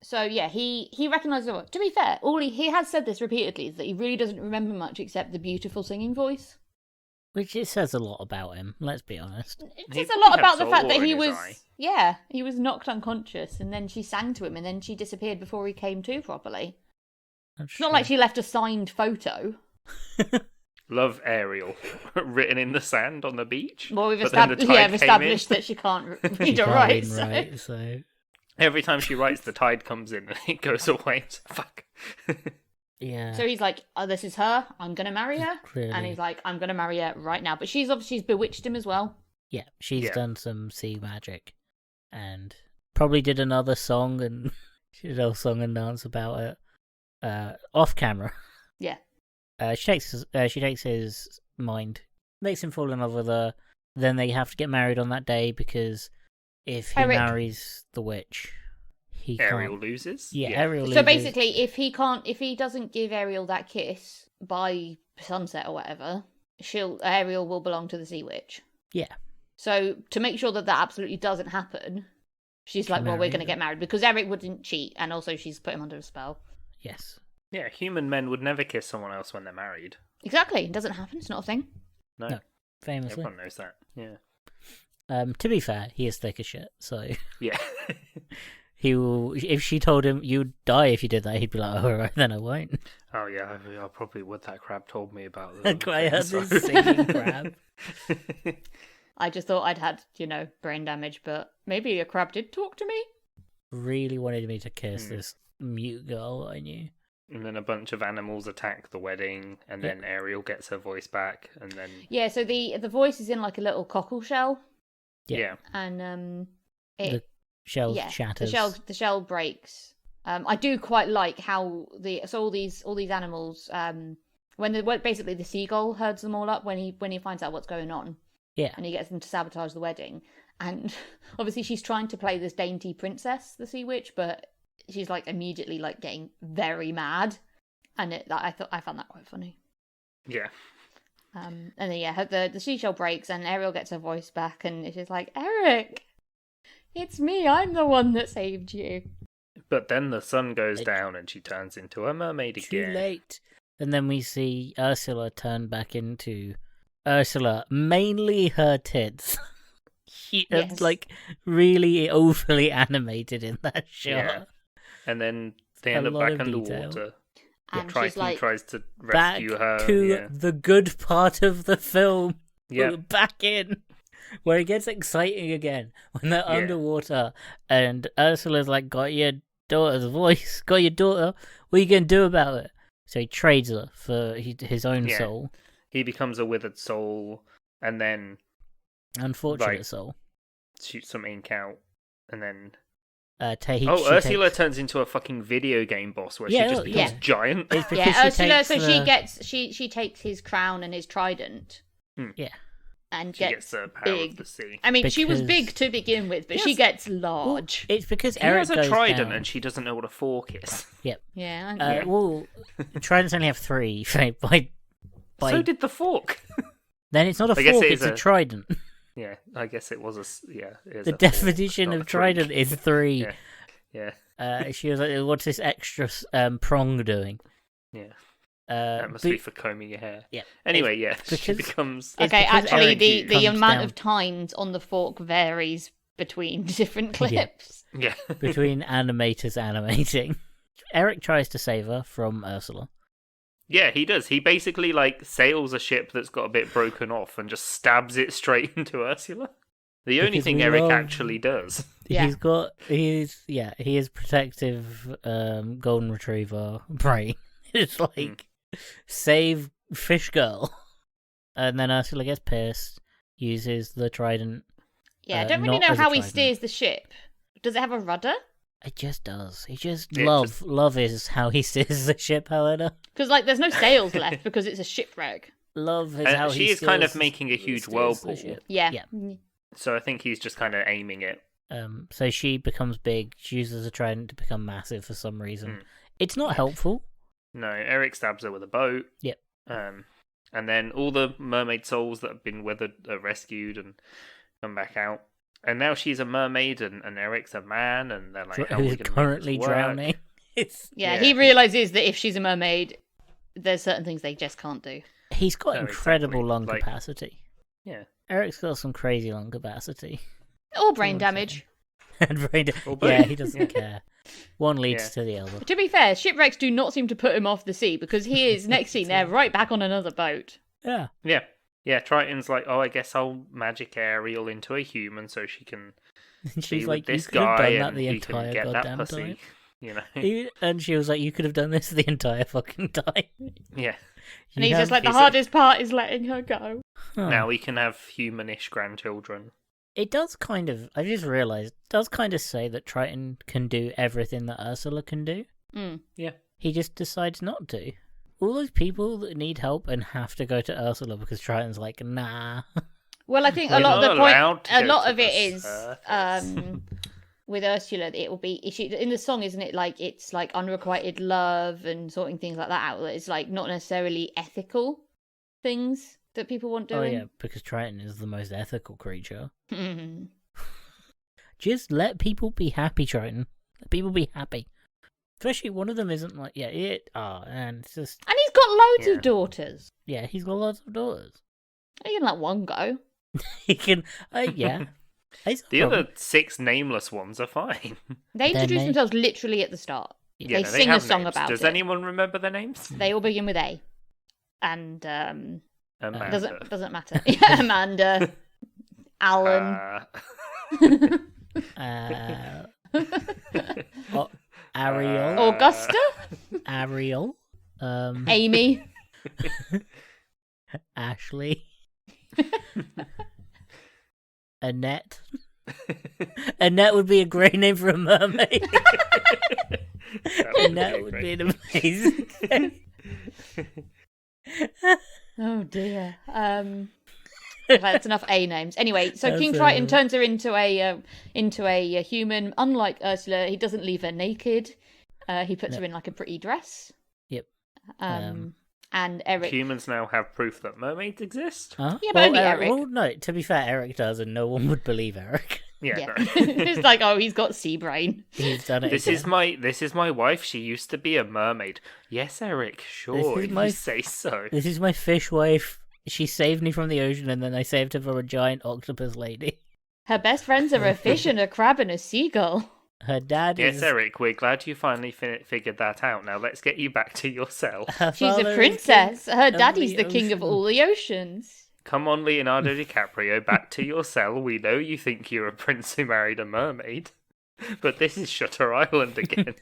So yeah, he recognises her. To be fair, he has said this repeatedly, is that he really doesn't remember much except the beautiful singing voice. Which it says a lot about him, let's be honest. It says a lot about the fact that he was knocked unconscious, and then she sang to him, and then she disappeared before he came to properly. It's not like she left a signed photo. Love Ariel, written in the sand on the beach. Well, we've established that she can't read or write. So every time she writes, the tide comes in and it goes away. So, fuck. Yeah. So he's like, oh, this is her. I'm going to marry her. Clearly. And he's like, I'm going to marry her right now. But she's bewitched him as well. Yeah, she's done some sea magic. And probably did another song and she did a song and dance about it off camera. Yeah. She takes his mind, makes him fall in love with her. Then they have to get married on that day because if he marries the witch... Ariel loses? Yeah, Ariel loses. So basically, if he doesn't give Ariel that kiss by sunset or whatever, Ariel will belong to the sea witch. Yeah. So to make sure that absolutely doesn't happen, she's like, well, we're going to get married because Eric wouldn't cheat, and also she's put him under a spell. Yes. Yeah, human men would never kiss someone else when they're married. Exactly. It doesn't happen. It's not a thing. No. Famously. Everyone knows that. Yeah. To be fair, he is thick as shit, so... Yeah. He will. If she told him you'd die if you did that, he'd be like, "All right, then I won't." Oh yeah, I probably would. That crab told me about the I had this singing crab. I just thought I'd had, brain damage, but maybe a crab did talk to me. Really wanted me to kiss this mute girl I knew. And then a bunch of animals attack the wedding, and then Ariel gets her voice back, and then so the voice is in like a little cockle shell. Yeah. And the shell shatters. The shell breaks. I do quite like how all these animals when basically the seagull herds them all up when he finds out what's going on. Yeah. And he gets them to sabotage the wedding. And obviously she's trying to play this dainty princess, the sea witch, but she's like immediately like getting very mad. And I found that quite funny. Yeah. And then the seashell breaks and Ariel gets her voice back and she's like, Eric, it's me, I'm the one that saved you. But then the sun goes down and she turns into a mermaid Too again. late. And then we see Ursula turn back into Ursula, mainly her tits. Yes. Like really overly animated in that shot. Yeah. And then they A end up lot back of detail. underwater. And she's Triton like, tries to Back rescue her. to Yeah. the good part of the film. Yeah. We're back in. Where it gets exciting again. When they're Yeah. underwater and Ursula's like, got your daughter's voice. Got your daughter. What are you going to do about it? So he trades her for his own Yeah. soul. He becomes a withered soul and then Unfortunate Right. soul. shoots some ink out. And then She Ursula takes- turns into a fucking video game boss where Yeah, she just look, becomes yeah. giant. It's because yeah, she Ursula. takes So the- she takes his crown and his trident. Yeah. And She gets gets the power big. of the sea. I mean, she was Because- big to begin with, but she Yes. gets large. It's because He Eric has a goes trident down. and she doesn't know what a fork is. Yeah. Yeah. Well, tridents only have 3. By So did the fork. then it's not a I guess fork; it it's is a a- trident. Yeah, I guess it was it is The a fork, definition not of a trident freak. is 3. Yeah. Yeah. She was like, "What's this extra prong doing?" Yeah. That That must be for combing your hair. Yeah. Anyway, yeah, she because- becomes. It's Okay, because actually, Eric the comes amount down- of tines on the fork varies between different clips. Yeah. between animators animating. Eric tries to save her from Ursula. Yeah, he does. He basically like sails a ship that's got a bit broken off and just stabs it straight into Ursula. The only Because thing we Eric love- actually does. Yeah. He is protective golden retriever brain. It's like save fish girl. And then Ursula gets pissed, uses the trident. Yeah, I don't really not know as a how he trident. steers the ship. Does it have a rudder? It just does. He just Yeah, love is how he steers the ship, Helena. Because like, there's no sails left because it's a shipwreck. Love is how She he is kind of steers- making a huge steers the whirlpool. ship. Yeah. Yeah. So I think he's just kind of aiming it. So she becomes big. She uses a trident to become massive for some reason. Hmm. It's not helpful. No, Eric stabs her with a boat. Yep. And then all the mermaid souls that have been withered are rescued and come back out. And now she's a mermaid and Eric's a man, and they're like, how are we Who's gonna make currently this work? drowning. It's Yeah, Yeah. he realizes that if she's a mermaid, there's certain things they just can't do. He's got No, incredible exactly. lung Like- capacity. Yeah. Eric's got some crazy lung capacity. Or brain damage. And Or both. yeah, he doesn't care. One leads Yeah. to the other. To be fair, shipwrecks do not seem to put him off the sea because he is next scene they're right back on another boat. Yeah. Yeah. Yeah, Triton's like, oh, I guess I'll magic Ariel into a human so she can And be she's with like, you this could have guy done that and the he can entire get that goddamn pussy. time. You know? And she was like, you could have done this the entire fucking time. Yeah. And You he's just have- like, the he's a- hardest part is letting her go. Huh. Now we can have humanish grandchildren. It does kind of, I just realised, it does kind of say that Triton can do everything that Ursula can do. Mm. Yeah. He just decides not to. All those people that need help and have to go to Ursula because Triton's like, nah. Well, I think a We're lot of not the point, allowed to a go lot to of it the is surface. with Ursula. It will be in the song, isn't it? Like it's like unrequited love and sorting things like that out. It's like not necessarily ethical things that people want Oh doing. yeah, because Triton is the most ethical creature. Mhm. Just let people be happy, Triton. Let people be happy. Especially one of them isn't like, and it's just, And he's got loads Yeah. of daughters. yeah, he's got lots of daughters. He can let one go. He can, yeah. He's The no other problem. 6 nameless ones are fine. They Their introduce name- themselves literally at the start. Yeah, They no, sing a have song names. about Does it. anyone remember their names? They all begin with A, and Amanda. doesn't matter. Yeah, Amanda, Alan. Ariel. Augusta, Ariel. Amy, Ashley. Annette. Annette would be a great name for a mermaid. Annette would be an amazing name. oh dear. That's enough A names. Anyway, so King That's, Triton turns her into a human. Unlike Ursula, he doesn't leave her naked. He puts her in like a pretty dress. Yep. And Eric. Humans now have proof that mermaids exist. Huh? Yeah, but only Eric. Well, no, to be fair, Eric does, and no one would believe Eric. Yeah, Yeah. no. It's like, oh, he's got sea brain. He's done it. This is my wife. She used to be a mermaid. Yes, Eric. Sure, is if my you say so. This is my fish wife. She saved me from the ocean, and then I saved her from a giant octopus lady. Her best friends are a fish and a crab and a seagull. Her dad Yes, is. Eric. We're glad you finally figured that out. Now let's get you back to yourself. Her She's father a is princess. king Her of daddy's the king of ocean. all the oceans. Come on, Leonardo DiCaprio, back to your cell. We know you think you're a prince who married a mermaid, but this is Shutter Island again.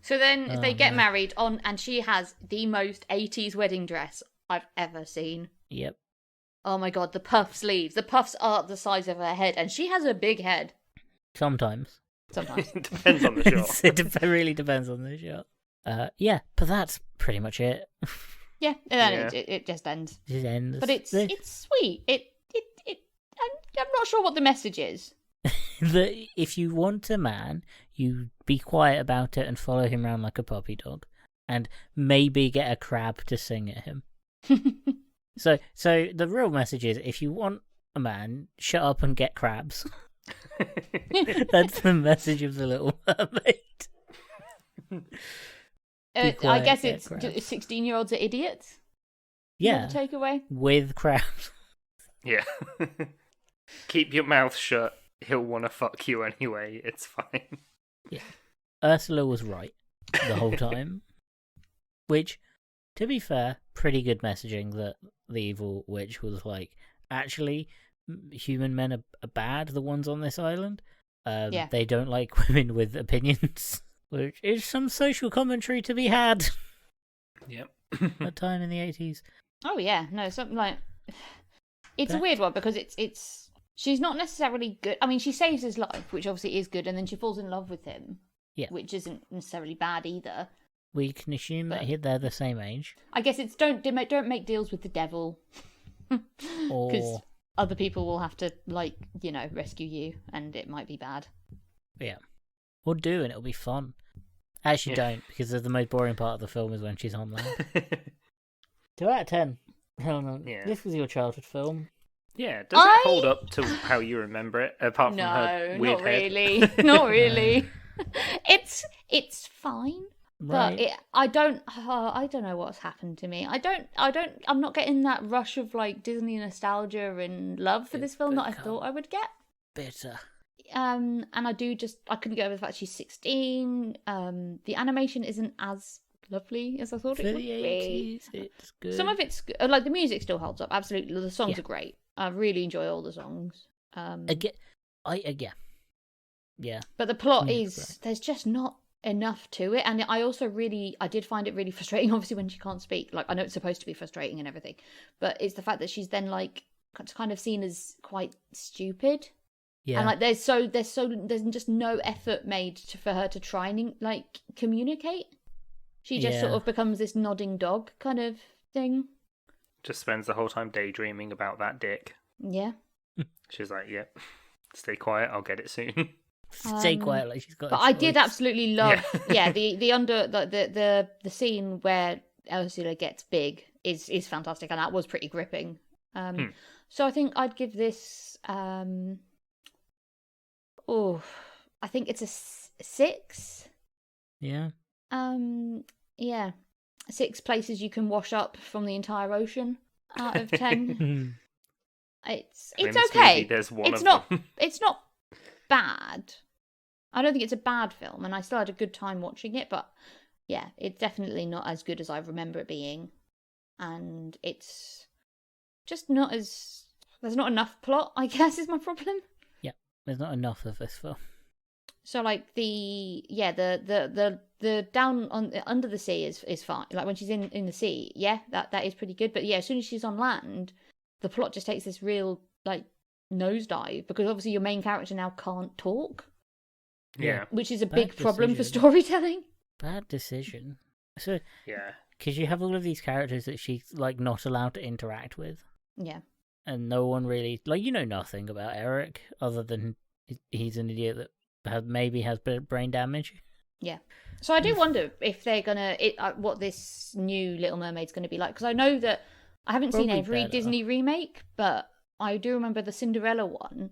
So then Oh, they get man. married on, and she has the most 80s wedding dress I've ever seen. Yep. Oh my god, the puff sleeves. The puffs are the size of her head, and she has a big head. Sometimes. It Sometimes. depends on the shot. Really depends on the shot. Yeah, but that's pretty much it. Yeah, and then Yeah. it just ends. It ends. But it's sweet. I'm not sure what the message is. If you want a man, you be quiet about it and follow him around like a puppy dog, and maybe get a crab to sing at him. So the real message is: if you want a man, shut up and get crabs. That's the message of the Little Mermaid. Be I quiet, guess get it's crabs. 16-year-olds are idiots. Yeah, The takeaway. with crabs. Yeah. Keep your mouth shut. He'll want to fuck you anyway. It's fine. Ursula was right the whole time. Which, to be fair, pretty good messaging that the evil witch was like, actually, human men are bad, the ones on this island. Yeah. They don't like women with opinions, which is some social commentary to be had Yep. at time in the 80s. Oh yeah, no, something like it's a But- weird one because it's she's not necessarily good. I mean, she saves his life, which obviously is good, and then she falls in love with him, Yeah. which isn't necessarily bad either. We can assume that But- they're the same age. I guess it's don't make deals with the devil, because Or, other people will have to rescue you, and it might be bad. or do, and it'll be fun. Actually, Yeah. don't, because the most boring part of the film is when she's on land. 2 out of 10. Hell no. Yeah. This was your childhood film. Yeah, does it hold up to how you remember it, apart from her No, weird not head? really, not really. It's fine. Right. But I don't know what's happened to me. I'm not getting that rush of like Disney nostalgia and love for this film that I thought I would get. Bitter. And I couldn't get over the fact she's 16. The animation isn't as lovely as I thought For it the would be. 80s, it's good. Some of it's like the music still holds up. Absolutely, the songs Yeah. are great. I really enjoy all the songs. Again, yeah. But the plot Yeah, is right. there's just not enough to it, and I did find it really frustrating. Obviously, when she can't speak, like I know it's supposed to be frustrating and everything, but it's the fact that she's then like kind of seen as quite stupid, Yeah. and like there's just no effort made for her to try and like communicate. She just sort Yeah. of becomes this nodding dog kind of thing. Just spends the whole time daydreaming about that dick. Yeah. She's like, yep, stay quiet, I'll get it soon. Stay quiet like she's got. But a I did choice. absolutely love, Yeah. the scene where Ursula gets big is fantastic, and that was pretty gripping. So I think I'd give this, I think it's a 6. Yeah. Yeah, 6 places you can wash up from the entire ocean out of 10. It's In this okay. movie, there's one It's of not them. it's not bad. I don't think it's a bad film, and I still had a good time watching it, but yeah, it's definitely not as good as I remember it being. And it's just not as there's not enough plot, I guess, is my problem. There's not enough of this film. So like the down on under the sea is fine. Like when she's in the sea, yeah, that is pretty good. But yeah, as soon as she's on land, the plot just takes this real like nosedive, because obviously your main character now can't talk, Yeah, which is a Bad big problem for decision. storytelling. Bad decision. So, yeah. because you have all of these characters that she's like not allowed to interact with, Yeah. and no one really like nothing about Eric other than he's an idiot that maybe has brain damage. So I do wonder if they're gonna what this new Little Mermaid's gonna be like, because I know that I haven't seen Probably every better. Disney remake, but I do remember the Cinderella one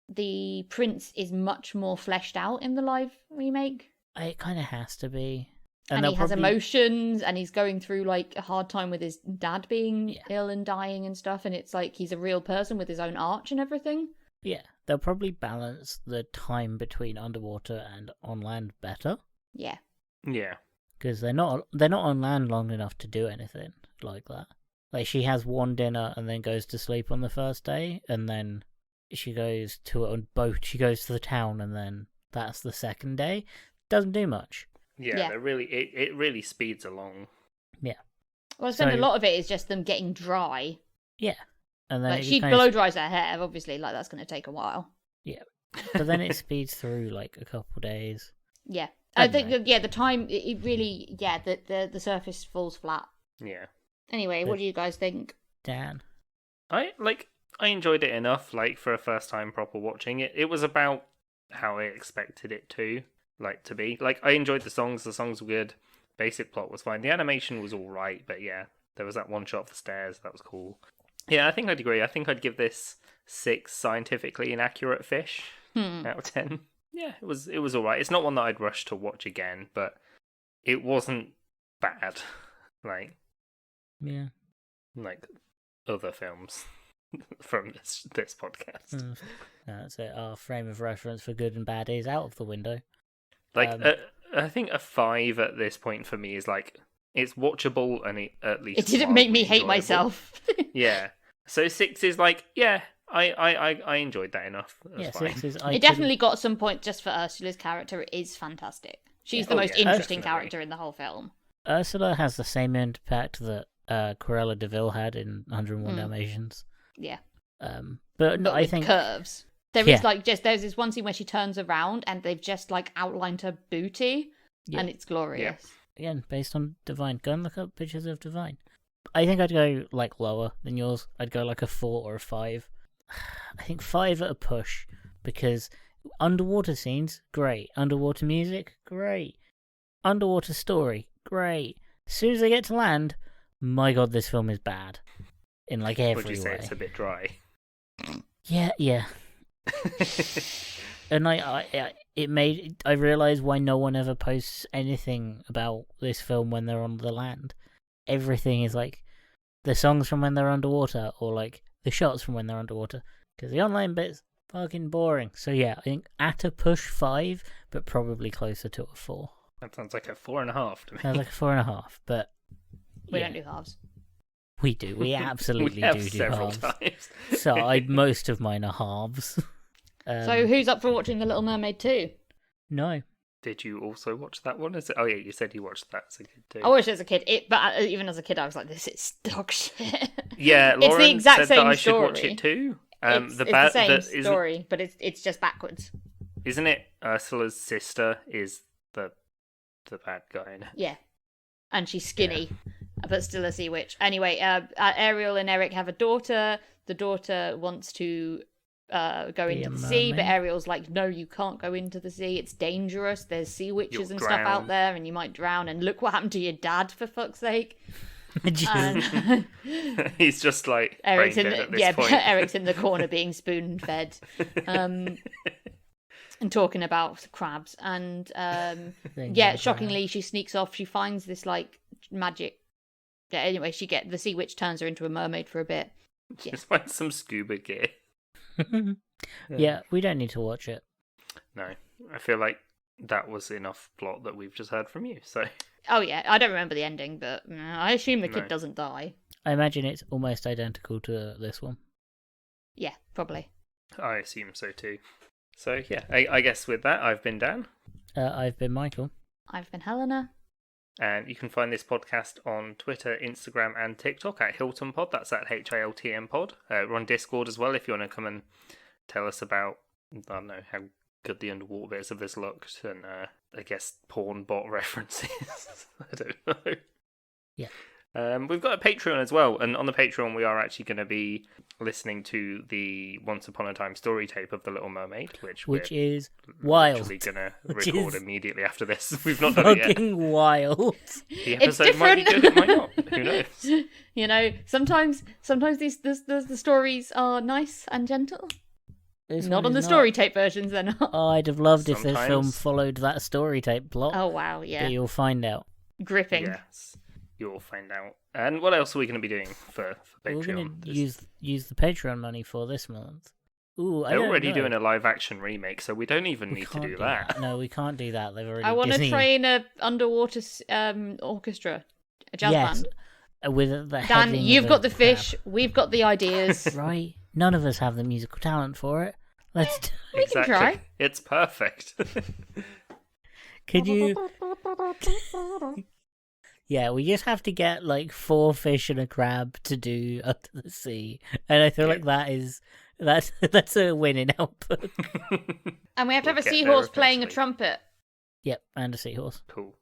the prince is much more fleshed out in the live remake. It kind of has to be. And they'll he has probably- emotions, and he's going through like a hard time with his dad being ill and dying and stuff, and it's like he's a real person with his own arch and everything. Yeah, they'll probably balance the time between underwater and on land better, Yeah. Yeah. because they're not on land long enough to do anything like that. Like, she has one dinner and then goes to sleep on the first day, and then she goes to a boat. She goes to the town, and then that's the second day. Doesn't do much. Yeah, they're really it really speeds along. Yeah. Well, I spend So- a lot of it is just them getting dry. Yeah, and then Like, it she kind of- blow dries her hair, obviously, like that's going to take a while. but then it speeds through like a couple days. Yeah. I I don't think, know. the time, it really, the surface falls flat. Yeah. Anyway, what do you guys think? Dan, I enjoyed it enough, like, for a first time proper watching it. It was about how I expected it to be. Like, I enjoyed the songs were good. Basic plot was fine. The animation was alright, but yeah, there was that one shot of the stairs, that was cool. Yeah, I think I'd agree. I think I'd give this 6 scientifically inaccurate fish out of 10. Yeah, it was alright. It's not one that I'd rush to watch again, but it wasn't bad. yeah, Like other films from this podcast. That's it. Our frame of reference for good and bad is out of the window. I think a 5 at this point for me is like, it's watchable and at least It didn't make me mildly hate enjoyable. myself. Yeah. So 6 is like, yeah, I enjoyed that enough. That's Yeah, fine. 6 is. It definitely got some points just for Ursula's character. It is fantastic. She's Yeah. the Oh, most yeah, interesting definitely. character in the whole film. Ursula has the same impact that Cruella de Vil had in 101 Mm. Dalmatians. Yeah. But But I with think curves. There Yeah. is like there's this one scene where she turns around and they've just like outlined her booty, Yeah. and it's glorious. again, based on Divine, go and look up pictures of Divine. I think I'd go like lower than yours. I'd go like a 4 or a 5. I think 5 at a push, because underwater scenes, great. Underwater music, great. Underwater story, great. As soon as they get to land, my god, this film is bad. In like every Would you say way. it's a bit dry? Yeah. And I realised why no one ever posts anything about this film when they're on the land. Everything is like the songs from when they're underwater, or like the shots from when they're underwater. Because the online bit's fucking boring. So yeah, I think at a push 5, but probably closer to a 4. That sounds like a 4.5 to me. Sounds like a 4.5. But We yeah, don't do halves. we do. We absolutely we have do several halves. times. So most of mine are halves. So who's up for watching The Little Mermaid 2? No. Did you also watch that one? Oh yeah, you said you watched that as a kid too. I watched it as a kid, but even as a kid, I was like, "This is dog shit." Yeah, Lauren it's the exact said same that I should story. watch it too. It's the the same isn't- story, but it's just backwards. Isn't it Ursula's sister is the bad guy in it? Yeah, and she's skinny, but still a sea witch. Anyway, Ariel and Eric have a daughter. The daughter wants to go Be into a the sea, but mermaid? Ariel's like, "No, you can't go into the sea. It's dangerous. There's sea witches You'll and stuff drown." out there, and you might drown. And look what happened to your dad, for fuck's sake." Just- And He's just like Eric's brain in dead the, at this yeah, point. Eric's in the corner being spoon fed, and talking about crabs. And Then yeah, you're shockingly, she sneaks off. She finds this like magic. Yeah, anyway, the sea witch turns her into a mermaid for a bit. Just find some scuba gear. drowned. Yeah, we don't need to watch it. No, I feel like that was enough plot that we've just heard from you. So Oh yeah, I don't remember the ending, but I assume the kid No. doesn't die. I imagine it's almost identical to this one. Yeah, probably. I assume so too. So yeah, I guess with that, I've been Dan. I've been Michael. I've been Helena. And you can find this podcast on Twitter, Instagram, and TikTok at Hilton Pod. That's at HILTM Pod. We're on Discord as well if you want to come and tell us about, I don't know, how good the underwater bits of this looked, and I guess porn bot references. I don't know. Yeah. We've got a Patreon as well, and on the Patreon we are actually going to be listening to the Once Upon a Time story tape of The Little Mermaid, which Which we're is wild. actually going to Which record is immediately after this. We've not done it yet. Fucking wild. The It's episode might be different. good, it might not. Who knows? You know, sometimes the stories are nice and gentle, This Not one on the is story tape versions, they're not. Oh, I'd have loved if this film Sometimes. followed that story tape plot. Oh wow, But yeah, you'll find out. gripping. Yes, you'll find out. And what else are we going to be doing for We're Patreon? going to use the Patreon money for this month. Ooh, I They're don't already know. doing a live action remake, so we don't even We need to can't do that. No, we can't do that. They've already. I want to Disney... train a underwater orchestra, a jazz yes, band. with the Dan, heading you've of got a the fish. We've got the ideas. crab. Right? None of us have the musical talent for it. Let's. We can try. It's perfect. Could you? Yeah, we just have to get like 4 fish and a crab to do Under the Sea, and I feel like that's a winning output. And we have to have We'll a get seahorse there playing a eventually. trumpet. Yep, and a seahorse. Cool.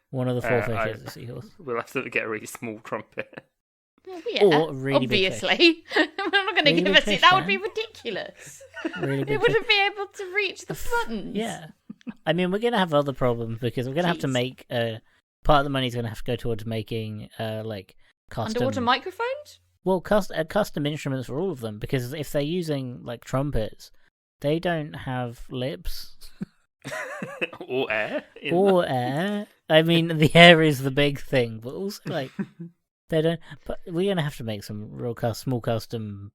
One of the 4 I- fish is a seahorse. We'll have to get a really small trumpet. Well, yeah, Or a really big fish. obviously. We're not going to Really give big us fish, it. That would Dan. be ridiculous. Really We big fish. wouldn't be able to reach the buttons. Yeah, I mean we're gonna have other problems because we're gonna have to Jeez. make part of the money's gonna have to go towards making like custom Underwater microphones? custom instruments for all of them, because if they're using like trumpets, they don't have lips Or air. in or air. I mean, the air is the big thing, but also like they don't. But we're gonna have to make some real small custom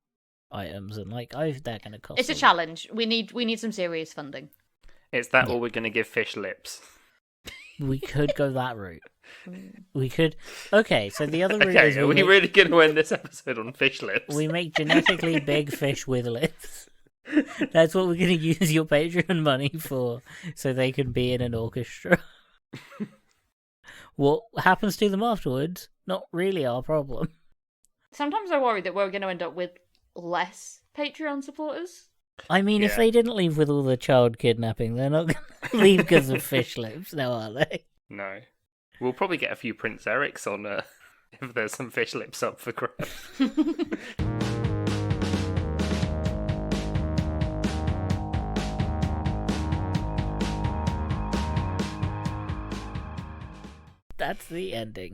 items, and like they're gonna cost. It's a challenge. We need some serious funding. Is that Yeah. all we're going to give fish lips? We could go that route. We could. Okay, so the other route Okay, is are we really going to end this episode on fish lips? we make genetically big fish with lips. That's what we're going to use your Patreon money for, so they can be in an orchestra. What happens to them afterwards? Not really our problem. Sometimes I worry that we're going to end up with less Patreon supporters. I mean, if Yeah. they didn't leave with all the child kidnapping, they're not going to leave because of fish lips, now are they? No. We'll probably get a few Prince Erics on if there's some fish lips up for grabs. That's the ending.